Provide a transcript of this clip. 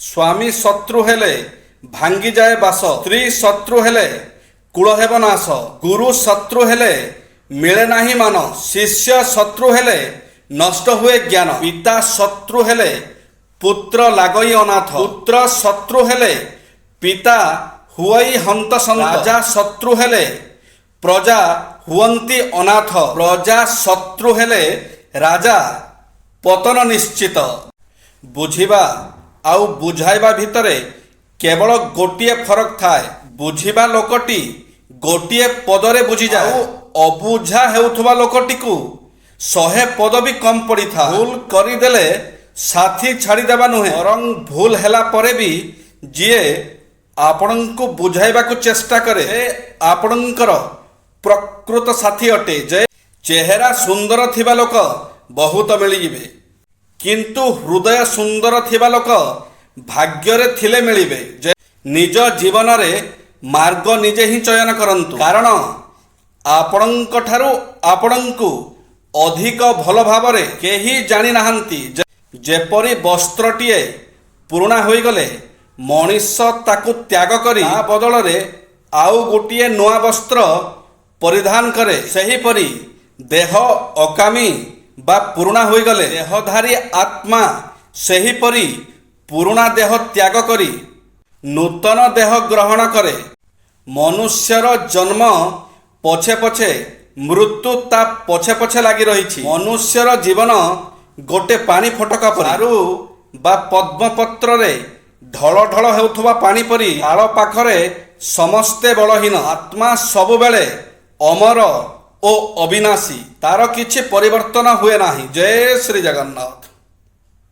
ସ୍ୱାମୀ ଶତ୍ରୁ ହେଲେ ଭାଙ୍ଗିଯାଏ ବାସ, ସ୍ତ୍ରୀ ଶତ୍ରୁ ହେଲେ କୁଳ ହେବ ନାଶ, ଗୁରୁ ଶତ୍ରୁ ହେଲେ ମିଳେ ନାହିଁ ମାନ, ଶିଷ୍ୟ ଶତ୍ରୁ ହେଲେ ନଷ୍ଟ ହୁଏ ଜ୍ଞାନ, ପିତା ଶତ୍ରୁ ହେଲେ ପୁତ୍ର ଲାଗଇ ଅନାଥ, ପୁତ୍ର ଶତ୍ରୁ ହେଲେ ପିତା ହୁଅଇ ହନ୍ତ ସନ୍ତ, ରାଜା ଶତ୍ରୁ ହେଲେ ପ୍ରଜା ହୁଅନ୍ତି ଅନାଥ, ପ୍ରଜା ଶତ୍ରୁ ହେଲେ ରାଜା ପତନ ନିଶ୍ଚିତ। ବୁଝିବା ଆଉ ବୁଝାଇବା ଭିତରେ କେବଳ ଗୋଟିଏ ଫରକ ଥାଏ। ବୁଝିବା ଲୋକଟି ଗୋଟିଏ ପଦରେ ବୁଝିଯାଏ, ଆଉ ଅବୁଝା ହେଉଥିବା ଲୋକଟିକୁ 100 ପଦ ବି କମ୍ ପଡ଼ିଥାଏ। ଭୁଲ କରିଦେଲେ ସାଥି ଛାଡ଼ିଦେବା ନୁହେଁ, ବରଂ ଭୁଲ ହେଲା ପରେ ବି ଯିଏ ଆପଣଙ୍କୁ ବୁଝାଇବାକୁ ଚେଷ୍ଟା କରେ ସେ ଆପଣଙ୍କର ପ୍ରକୃତ ସାଥୀ ଅଟେ। ଯେ ଚେହେରା ସୁନ୍ଦର ଥିବା ଲୋକ ବହୁତ ମିଳିଯିବେ, କିନ୍ତୁ ହୃଦୟ ସୁନ୍ଦର ଥିବା ଲୋକ ଭାଗ୍ୟରେ ଥିଲେ ମିଳିବେ। ଯେ ନିଜ ଜୀବନରେ ମାର୍ଗ ନିଜେ ହିଁ ଚୟନ କରନ୍ତୁ, କାରଣ ଆପଣଙ୍କ ଠାରୁ ଆପଣଙ୍କୁ ଅଧିକ ଭଲ ଭାବରେ କେହି ଜାଣିନାହାନ୍ତି। ଯେପରି ବସ୍ତ୍ରଟିଏ ପୁରୁଣା ହୋଇଗଲେ ମଣିଷ ତାକୁ ତ୍ୟାଗ କରି ତା ବଦଳରେ ଆଉ ଗୋଟିଏ ନୂଆ ବସ୍ତ୍ର ପରିଧାନ କରେ, ସେହିପରି ଦେହ ଅକାମୀ ବା ପୁରୁଣା ହୋଇଗଲେ ଦେହଧାରୀ ଆତ୍ମା ସେହିପରି ପୁରୁଣା ଦେହ ତ୍ୟାଗ କରି ନୂତନ ଦେହ ଗ୍ରହଣ କରେ। ମନୁଷ୍ୟର ଜନ୍ମ ପଛେ ପଛେ ମୃତ୍ୟୁ ତା ପଛେ ପଛେ ଲାଗି ରହିଛି। ମନୁଷ୍ୟର ଜୀବନ ଗୋଟେ ପାଣି ଫୋଟକା ପରି, ସାରୁ ବା ପଦ୍ମପତ୍ରରେ ଢଳ ଢଳ ହେଉଥିବା ପାଣି ପରି। ଆଳ ପାଖରେ ସମସ୍ତେ ବଳହୀନ, ଆତ୍ମା ସବୁବେଳେ ଅମର ଓ ଅବିନାଶୀ, ତାର କିଛି ପରିବର୍ତ୍ତନ ହୁଏ ନାହିଁ। ଜୟ ଶ୍ରୀ ଜଗନ୍ନାଥ।